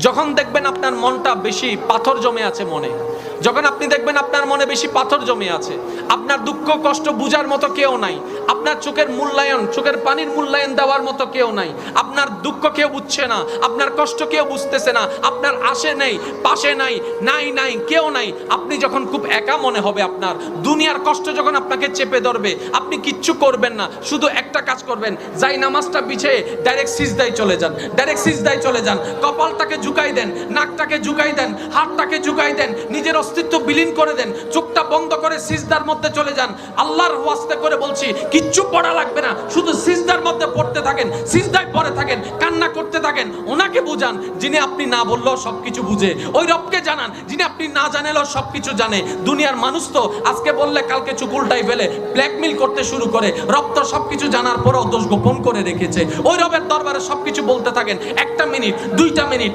যখন দেখবেন আপনার মনটা বেশি পাথর জমে আছে মনে, যখন আপনি দেখবেন আপনার মনে বেশি পাথর জমে আছে, আপনার দুঃখ কষ্ট বুঝার মতো কেউ নাই, আপনার চোখের মূল্যায়ন, চোখের পানির মূল্যায়ন দেওয়ার মতো কেউ নাই, আপনার দুঃখ কেউ বুঝছে না, আপনার কষ্ট কেউ বুঝতেছে না, আপনার আশে নেই, পাশে নাই, নাই কেউ নাই, আপনি যখন খুব একা মনে হবে, আপনার দুনিয়ার কষ্ট যখন আপনাকে চেপে ধরবে, আপনি কিচ্ছু করবেন না, শুধু একটা কাজ করবেন, যাই নামাজটা বিছিয়ে ডাইরেক্ট সিজদায় চলে যান, ডাইরেক্ট সিজদায় চলে যান, কপালটাকে ঝুঁকাই দেন, নাকটাকে ঝুঁকাই দেন, হাতটাকে ঝুঁকাই দেন, নিজের অস্তিত্ব বিলীন করে দেন, চোখটা বন্ধ করে সিজদার মধ্যে চলে যান। আল্লাহর ওয়াস্তে করে বলছি, কিচ্ছু পড়া লাগবে না, শুধু সিজদার মধ্যে পড়তে থাকেন, সিজদায় পড়ে থাকেন, কান্না করতে থাকেন, ওনাকে বুঝান যিনি আপনি না বললেও সবকিছু বুঝে, ওই রবকে জানান যিনি আপনি না জানালেও সবকিছু জানে। দুনিয়ার মানুষ তো আজকে বললে কালকে চুপ উল্টাই ফেলে, ব্ল্যাকমেইল করতে শুরু করে, রব তো সবকিছু জানার পরেও দোষ গোপন করে রেখেছে। ওই রবের দরবারে সবকিছু বলতে থাকেন, 1 মিনিট, 2 মিনিট,